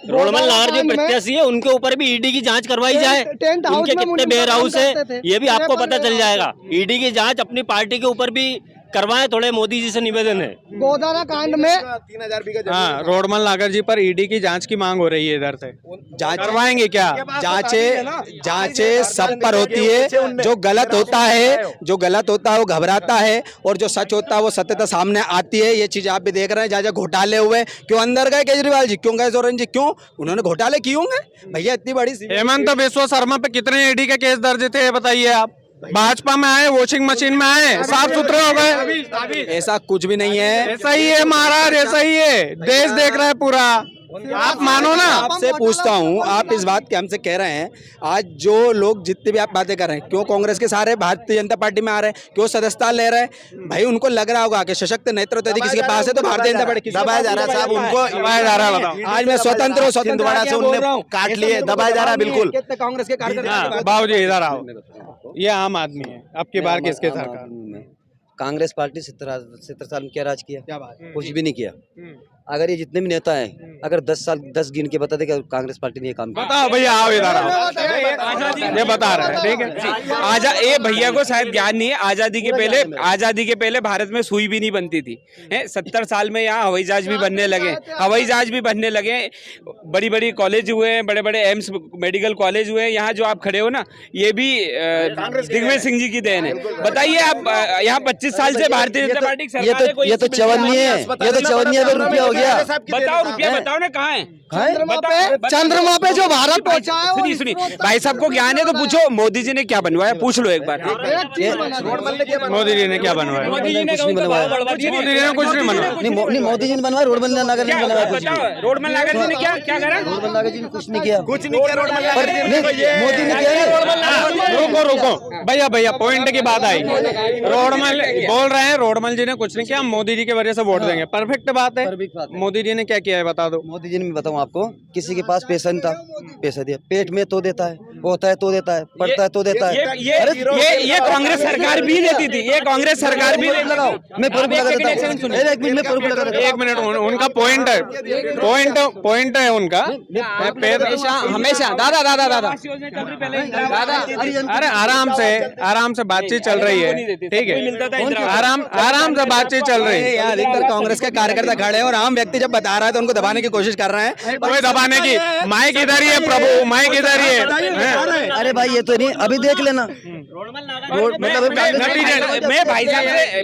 रोडमल नागर जो प्रत्याशी है उनके ऊपर भी ईडी की जांच करवाई जाए, उनके कितने बेयर हाउस है ये भी आपको पता चल जाएगा। ईडी की जांच अपनी पार्टी के ऊपर भी करवाएं, थोड़े मोदी जी से निवेदन है। गोदाना कांड में 3,000 बीघा हाँ, रोडमल नागर जी पर ईडी की जांच की मांग हो रही है इधर से। जांच करवाएंगे क्या? जांचें सब पर होती है। जो गलत होता है वो घबराता है, और जो सच होता है वो सत्यता सामने आती है। ये चीज आप भी देख रहे हैं, जहाँ घोटाले हुए, क्यों अंदर गए केजरीवाल जी, क्यों गए सोरेन जी, क्यों? उन्होंने घोटाले किए होंगे भैया, इतनी बड़ी। हेमंत बिस्वा शर्मा पे कितने ईडी के केस दर्ज थे ये बताइए आप? भाजपा में आए, वॉशिंग मशीन में आए, साफ सुथरे हो गए। ऐसा कुछ भी नहीं है। ऐसा ही है महाराज, ऐसा ही है। देश देख रहा है पूरा। आप मानो ना, आपसे पूछता हूँ, आप इस बात के हमसे कह रहे हैं, आज जो लोग जितने भी आप बातें कर रहे हैं, क्यों कांग्रेस के सारे भारतीय जनता पार्टी में आ रहे हैं, क्यों सदस्यता ले रहे हैं? भाई उनको लग रहा होगा कि सशक्त नेतृत्व यदि किसी के पास है तो भारतीय जनता पार्टी दबाया जा रहा है साहब, उनको दबाया जा रहा है। आज मैं स्वतंत्र हूँ, छिंदवाड़ा से उन्होंने काट लिए, दबाया जा रहा है बिल्कुल। कितने कांग्रेस के कार्यकर्ता बाबू जी इधर आओ, ये आम आदमी है, अब की बार किसके सरकार? कांग्रेस पार्टी 70 साल में क्या राज किया? क्या बात है? कुछ भी नहीं किया। अगर ये जितने भी नेता हैं, अगर 10 गिन के बता दे कि कांग्रेस पार्टी ने ये काम किया। बताओ भैया, आओ इधर आओ, ये बता रहे हैं, ठीक है। आजा ये भैया को शायद ज्ञान नहीं है। आजादी के पहले भारत में सुई भी नहीं बनती थी। 70 साल में यहाँ हवाई जहाज भी बनने लगे, बड़ी बड़ी कॉलेज हुए हैं, बड़े बड़े एम्स मेडिकल कॉलेज हुए हैं। यहाँ जो आप खड़े हो ना, ये भी दिग्विजय सिंह जी की देन है। बताइए आप, यहाँ 25 साल से भारतीय जनता पार्टी की सरकार है, ये तो चवन्नी है, ये तो चवन्नी है, रुपया हो गया। बताओ रुपया बताओ ना कहाँ है? चंद्रमा पे जो भारत पहुंचा है। सुनिए भाई साहब को ज्ञान है तो पूछो, मोदी जी ने क्या बनवाया? पूछ लो एक बार। मोदी जी ने क्या बनवाया? मोदी जी ने कुछ नहीं बनवाया। नहीं, मोदी जी ने बनवाया, रोडमल नागर ने बनवाया कुछ नहीं। रोडमल नागर जी ने क्या करा? रोडमल नागर जी ने कुछ नहीं किया, कुछ नहीं किया रोडमल नागर जी ने। मोदी ने किया। रुको भैया, पॉइंट की बात आई। रोडमल बोल रहे हैं, रोडमल जी ने कुछ नहीं किया, मोदी जी के वजह से वोट देंगे। परफेक्ट बात है। मोदी जी ने क्या किया है बता दो। मोदी जी ने, मैं बताऊं आपको, किसी के पास पैसा नहीं था, पैसा दिया। पेट में तो देता है, होता है तो देता है, पड़ता है तो देता है। ये कांग्रेस सरकार भी देती थी, ये कांग्रेस सरकार भी। लगाओ, मैं प्रूफ लगा देता हूं। एक मिनट में प्रूफ लगा देता हूं। 1 मिनट, उनका पॉइंट है उनका। हमेशा दादा, अरे आराम से बातचीत चल रही है, ठीक है, आराम से बातचीत चल रही है। अधिकतर कांग्रेस के कार्यकर्ता खड़े हैं और आम व्यक्ति जब बता रहा है तो उनको दबाने की कोशिश कर रहे हैं। कोई दबाने की, माइक इधर ही है प्रभु, माइक इधर ही है। अरे भाई ये तो नहीं, अभी देख लेना। मैं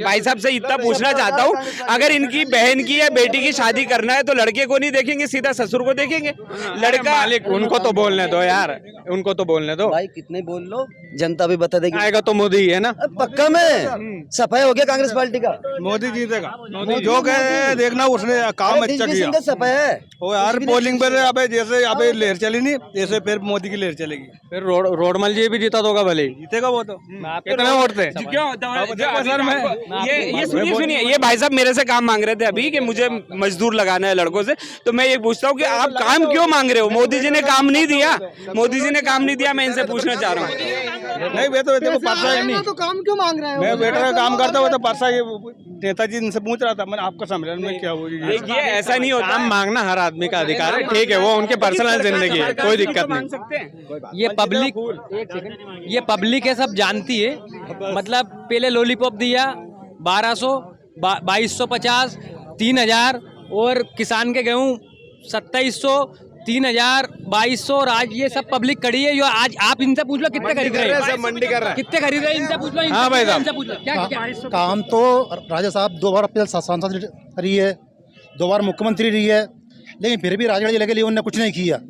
भाई साहब से इतना पूछना चाहता हूँ, अगर इनकी बहन की या बेटी की शादी करना है तो लड़के को नहीं देखेंगे, सीधा ससुर को देखेंगे? लड़का मालिक, उनको तो बोलने दो यार, उनको तो बोलने दो भाई। कितने बोल लो, जनता भी बता देगी। आएगा तो मोदी है ना, पक्का में सफाई हो गया कांग्रेस पार्टी का। मोदी जीतेगा, जो कहे देखना, उसने काम अच्छा किया। सफाई है वो यार, पोलिंग पर अबे जैसे अबे लहर चली नहीं, जैसे फिर मोदी की लहर चलेगी। फिर रोडमल जी भी जीता होगा भले, जीतेगा वो तो। कितने वोट थे? ये सुनिए, ये भाई साहब मेरे से काम मांग रहे थे अभी कि मुझे मजदूर लगाना है लड़कों से, तो मैं ये पूछता हूँ कि आप काम क्यों मांग रहे हो? मोदी जी ने काम नहीं दिया, मैं इनसे पूछना चाह रहा हूँ। नहीं, वे तो परसा ही नहीं, तो काम क्यों मांग रहे हो? मैं बेटा का काम करता हुआ तो परसा ये नेताजी इनसे पूछ रहा था, मैंने आपका सम्मेलन में क्या हुआ? देखिए ऐसा नहीं होता, काम मांगना हर आदमी का अधिकार है, ठीक है, वो उनके पर्सनल जिंदगी है, कोई दिक्कत नहीं। ये पब्लिक है, सब जानती है। मतलब पहले लॉलीपॉप दिया 1200, 2250, 3000, और किसान के गेहूँ 2700, 3000, 2200, और आज ये सब पब्लिक खड़ी है। जो आज आप इनसे पूछ लो कितने खरीद रहे हैं, मंडी कर रहा है, कितने खरीद रहे हैं, इनसे पूछ लो। हाँ भाई साहब, इनसे पूछ लो क्या काम तो राजा साहब 2 बार अपने सांसद रही है, 2 बार मुख्यमंत्री रही है, लेकिन फिर भी राजगढ़ जिले के लिए उन्होंने कुछ नहीं किया।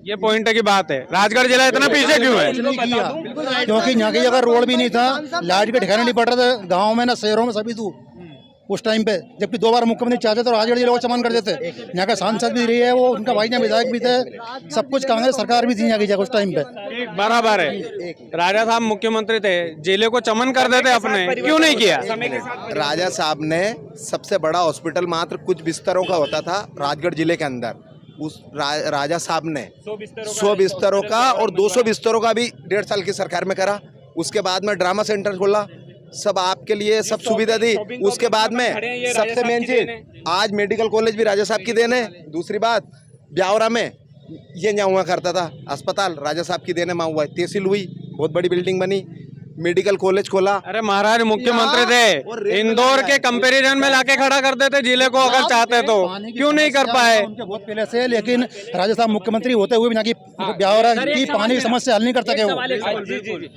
ये पॉइंट की बात है। राजगढ़ जिला इतना पीछे क्यों है? नहीं किया, क्योंकि यहाँ की जगह रोड भी नहीं था, लाइट के ठिकाने नहीं पड़ रहे थे, गाँव में ना शहरों में सभी दूर उस टाइम पे। जबकि 2 बार मुख्यमंत्री चाहते तो राजगढ़ जिले को चमन कर देते। यहाँ का सांसद भी रही है वो, उनका भाई ने विधायक भी थे, सब कुछ कांग्रेस सरकार भी थी यहाँ की जगह उस टाइम पे। बराबर है, राजा साहब मुख्यमंत्री थे, जिले को चमन कर देते अपने, क्यों नहीं किया? राजा साहब ने सबसे बड़ा हॉस्पिटल मात्र कुछ बिस्तरों का होता था राजगढ़ जिले के अंदर, उस राजा साहब ने 100 बिस्तरों का और 200 बिस्तरों का भी 1.5 साल की सरकार में करा। उसके बाद में ड्रामा सेंटर खोला, सब आपके लिए सब सुविधा दी। उसके बाद में सबसे मेन चीज, आज मेडिकल कॉलेज भी राजा साहब की देन है। दूसरी बात, ब्यावरा में ये यहाँ हुआ करता था अस्पताल, राजा साहब की देन है, वहाँ हुआ है। तहसील हुई, बहुत बड़ी बिल्डिंग बनी, मेडिकल कॉलेज खोला। अरे महाराज मुख्यमंत्री थे, इंदौर के कंपैरिजन में लाके खड़ा कर देते जिले को अगर चाहते तो, क्यों नहीं कर पाए? उनके बहुत पहले से, लेकिन राजा साहब मुख्यमंत्री होते हुए भी यहाँ की ब्यावरा की पानी की समस्या हल नहीं कर सके वो।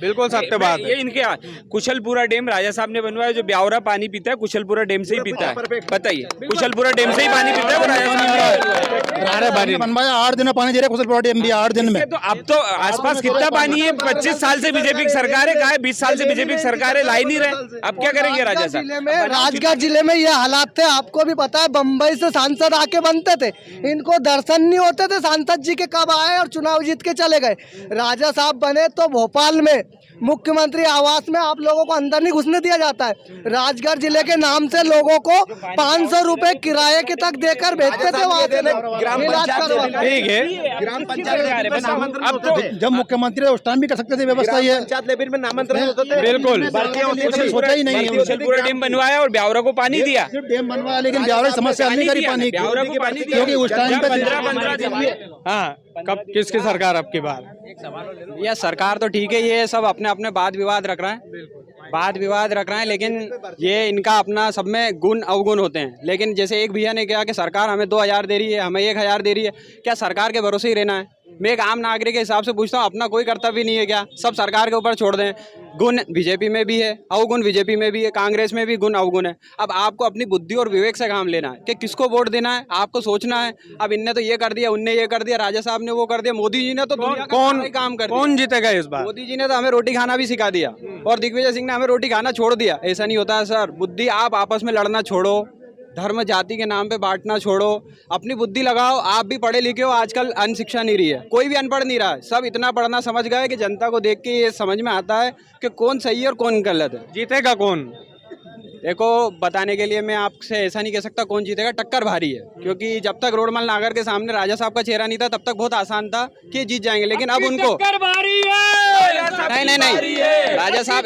बिल्कुल सत्य बात है। ये इनके कुशलपुरा डैम राजा साहब ने बनवाया, जो ब्यावरा पानी पीता है कुशलपुरा डैम से ही पीता है। बताइए, कुशलपुरा डैम से ही पानी पीता है वो राजा साहब बनवाया, 8 दिन में पानी दे रहे कुशलपुरा डैम भी, 8 दिन में। तो अब तो आसपास कितना पानी है? 25 साल से बीजेपी की सरकार है, कहा 20 साल से बीजेपी की सरकार लाई नहीं रहे, अब क्या करेंगे राजा साहब? राजगढ़ जिले में ये हालात थे, आपको भी पता है। बम्बई से सांसद आके बनते थे, इनको दर्शन नहीं होते थे सांसद जी के कब आए और चुनाव जीत के चले गए। राजा साहब बने तो भोपाल में मुख्यमंत्री आवास में आप लोगों को अंदर नहीं घुसने दिया जाता है। राजगढ़ जिले के नाम से लोगों को 500 रुपए किराए के तक देकर भेजते थे वहाँ से। ठीक है, ग्राम पंचायत में अब तो जब मुख्यमंत्री उस टाइम भी कर सकते थे व्यवस्था ये, पंचायत लेवल में नामांतरण होते थे। बिल्कुल सोचा ही नहीं है। पूरा डैम बनवाया और ब्यावरा को पानी दिया, सिर्फ डैम बनवाया, लेकिन ब्यावरा की समस्या हल नहीं करी पानी की, ब्यावरा को पानी दिया क्योंकि उस टाइम पे 15 दिन। हाँ, कब किसकी सरकार अब की बार? यह सरकार तो ठीक है, ये सब अपने अपने वाद विवाद रख रहे हैं, वाद विवाद रख रहे हैं, लेकिन ये इनका अपना सब में गुण अवगुण होते हैं। लेकिन जैसे एक भैया ने कहा कि सरकार हमें 2000 दे रही है, हमें 1000 दे रही है, क्या सरकार के भरोसे ही रहना है? मैं एक आम नागरिक के हिसाब से पूछता हूँ, अपना कोई कर्तव्य नहीं है क्या? सब सरकार के ऊपर छोड़ दें। गुण बीजेपी में भी है, अवगुण बीजेपी में भी है, कांग्रेस में भी गुण अवगुण है। अब आपको अपनी बुद्धि और विवेक से काम लेना है कि किसको वोट देना है, आपको सोचना है। अब इनने तो ये कर दिया, उनने ये कर दिया, राजा साहब ने वो कर दिया, मोदी जी ने तो दुनिया का कौन सारा काम कर दिया। कौन जीतेगा इस बार? मोदी जी ने तो हमें रोटी खाना भी सिखा दिया और दिग्विजय सिंह ने हमें रोटी खाना छोड़ दिया। ऐसा नहीं होता है सर, बुद्धि आप आपस में लड़ना छोड़ो, धर्म जाति के नाम पे बांटना छोड़ो, अपनी बुद्धि लगाओ। आप भी पढ़े लिखे हो, आजकल अनशिक्षा नहीं रही है, कोई भी अनपढ़ नहीं रहा है, सब इतना पढ़ना समझ गए कि जनता को देख के ये समझ में आता है कि कौन सही है और कौन गलत है। जीतेगा कौन? देखो, बताने के लिए मैं आपसे ऐसा नहीं कह सकता कौन जीतेगा, टक्कर भारी है। क्योंकि जब तक रोडमल नागर के सामने राजा साहब का चेहरा नहीं था तब तक बहुत आसान था कि जीत जाएंगे, लेकिन अब उनको नहीं राजा साहब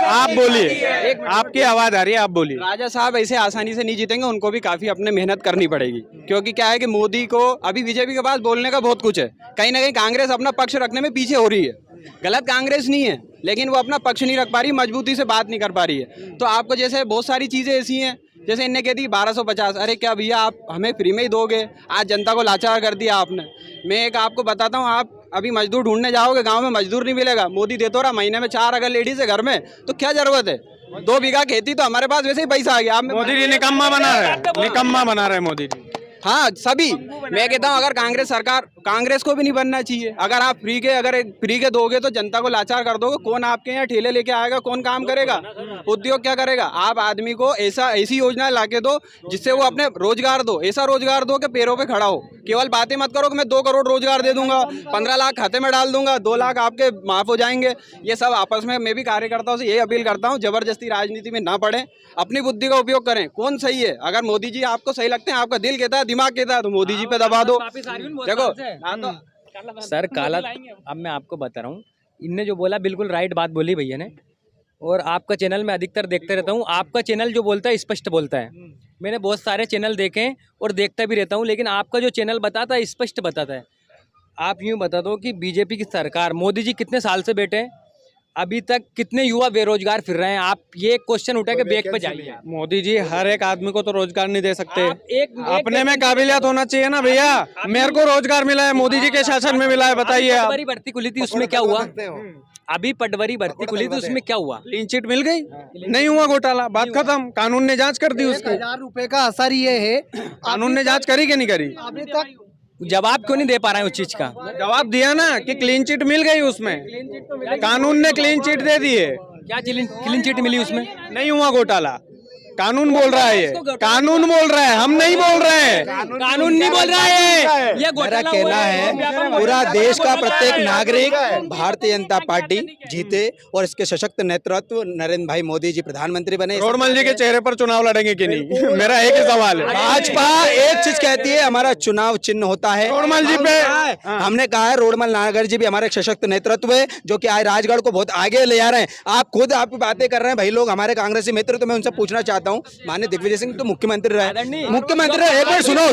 आप बोलिए, आपकी आवाज आ रही है, आप बोलिए। राजा साहब ऐसे आसानी से नहीं जीतेंगे, उनको भी काफी अपने मेहनत करनी पड़ेगी। क्योंकि क्या है कि मोदी को अभी बीजेपी के पास बोलने का बहुत कुछ है, कहीं ना कहीं कांग्रेस अपना पक्ष रखने में पीछे हो रही है। गलत कांग्रेस नहीं है, लेकिन वो अपना पक्ष नहीं रख पा रही, मजबूती से बात नहीं कर पा रही है। तो आपको जैसे बहुत सारी चीजें ऐसी हैं, जैसे इनने कह दी 1250, अरे क्या भैया आप हमें फ्री में ही दोगे? आज जनता को लाचार कर दिया आपने। मैं एक आपको बताता हूँ, आप अभी मजदूर ढूंढने जाओगे, गांव में मजदूर नहीं मिलेगा। मोदी देता रहा महीने में 4 अगर लेडीज है घर में, तो क्या जरूरत है? 2 बीघा खेती तो हमारे पास वैसे ही पैसा आ गया। आप मोदी जी निकम्मा बना रहे हैं मोदी जी। हाँ, सभी मैं कहता हूँ, अगर कांग्रेस सरकार, कांग्रेस को भी नहीं बनना चाहिए। अगर आप फ्री के दोगे तो जनता को लाचार कर दोगे। कौन आपके यहाँ ठेले लेके आएगा? कौन काम करेगा? उद्योग क्या करेगा? आप आदमी को ऐसी योजना ला के दो जिससे वो अपने रोजगार दो, ऐसा रोजगार दो कि पैरों पे खड़ा हो। केवल बातें मत करो कि मैं 2 करोड़ रोजगार दे दूंगा, 15 लाख खाते में डाल दूंगा, 2 लाख आपके माफ हो जाएंगे। ये सब आपस में, मैं भी कार्यकर्ताओं से यही अपील करता हूँ, जबरदस्ती राजनीति में ना पड़े, अपनी बुद्धि का उपयोग करें। कौन सही है? अगर मोदी जी आपको सही लगते हैं, आपका दिल कहता है, दिमाग कहता है, तो मोदी जी पे दबा दो। देखो सर, काला अब मैं आपको बता रहा हूँ, इनने जो बोला बिल्कुल राइट बात बोली भैया ने। और आपका चैनल मैं अधिकतर देखते रहता हूँ, आपका चैनल जो बोलता है स्पष्ट बोलता है। मैंने बहुत सारे चैनल देखे हैं और देखता भी रहता हूँ, लेकिन आपका जो चैनल बताता है स्पष्ट बताता है। आप यूँ बता दो कि बीजेपी की सरकार, मोदी जी कितने साल से बैठे हैं, अभी तक कितने युवा बेरोजगार फिर रहे हैं? आप ये क्वेश्चन उठा के बैक पे जाइए। मोदी जी हर एक आदमी को तो रोजगार नहीं दे सकते, अपने में काबिलियत होना चाहिए ना भैया। मेरे को रोजगार मिला है, मोदी जी के शासन में मिला है, बताइए आप। पटवारी भर्ती खुली थी, उसमें क्या हुआ? अभी पटवारी भर्ती खुली थी, उसमें क्या हुआ? क्लीन चिट मिल गई, नहीं हुआ घोटाला, बात खत्म। कानून ने जांच कर दी उसकी। 1000 रुपए का असर ये है, कानून ने जांच करी कि नहीं करी? अभी तक जवाब क्यों नहीं दे पा रहे हैं उस चीज का? जवाब दिया ना कि क्लीन चिट मिल गई उसमें, कानून ने क्लीन चिट दे दी है। क्या क्लीन चिट मिली उसमें? नहीं हुआ घोटाला, कानून बोल रहा है, ये कानून बोल रहा है, हम नहीं बोल रहे हैं। कानून नहीं बोल रहा है, ये मेरा कहना है पूरा देश का प्रत्येक नागरिक भारतीय जनता पार्टी जीते और इसके सशक्त नेतृत्व नरेंद्र भाई मोदी जी प्रधानमंत्री बने। रोडमल जी के चेहरे पर चुनाव लड़ेंगे कि नहीं? मेरा एक ही सवाल है। भाजपा एक चीज कहती है, हमारा चुनाव चिन्ह होता है रोडमल जी पे। हमने कहा है रोडमल नागर जी भी हमारे सशक्त नेतृत्व है, जो कि आज राजगढ़ को बहुत आगे ले जा रहे हैं। आप खुद आप बातें कर रहे हैं भाई, लोग हमारे कांग्रेसी मित्र, तो मैं उनसे पूछना चाहता हूँ, माननीय दिग्विजय सिंह तो मुख्यमंत्री रहे, एक बार सुनो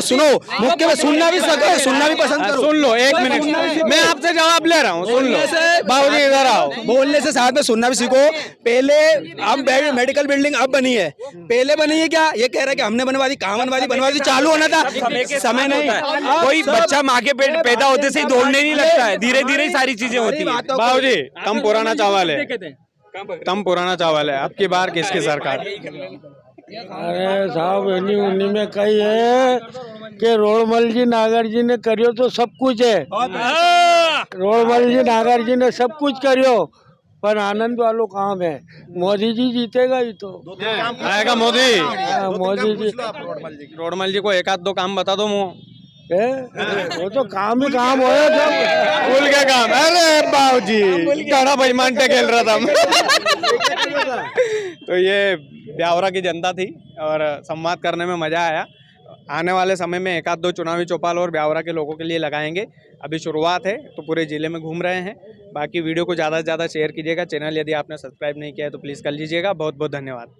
मुख्यमंत्री सुनना भी पसंद करो। सुन लो, 1 मिनट, मैं आपसे जवाब ले रहा हूँ, सुन लो। बाबूजी इधर आओ। बोलने से साथ में सुनना भी सीखो। पहले अब मेडिकल बिल्डिंग अब बनी है, पहले बनी है क्या? ये कह रहा है कि हमने बनवा दी, कहाँ बनवा दी, चालू होना था, समय नहीं। कोई बच्चा माँ के पेट पैदा होते से ही दौड़ने नहीं लगता है, धीरे धीरे सारी चीजें होती है। बाबूजी कम पुराना चावल है, कम पुराना चावल है, अब की बार किसकी सरकार? अरे साहब, उन्हीं में कही है कि रोडमल जी नागर जी ने करियो तो सब कुछ है। रोडमल जी नागर जी ने सब कुछ करियो, पर आनंद वालों काम है। मोदी जी जीतेगा ही तो आएगा मोदी। मोदी जी रोडमल जी को एक आध दो काम बता दो मुँह वो तो काम ही काम हो सब भूल के काम। अरे बाबूजी गाना बेईमान पे खेल रहा था तो ये ब्यावरा की जनता थी और संवाद करने में मजा आया। आने वाले समय में एक आध दो चुनावी चौपाल और ब्यावरा के लोगों के लिए लगाएंगे। अभी शुरुआत है तो पूरे जिले में घूम रहे हैं। बाकी वीडियो को ज़्यादा से ज़्यादा शेयर कीजिएगा। चैनल यदि आपने सब्सक्राइब नहीं किया है तो प्लीज़ कर लीजिएगा। बहुत बहुत धन्यवाद।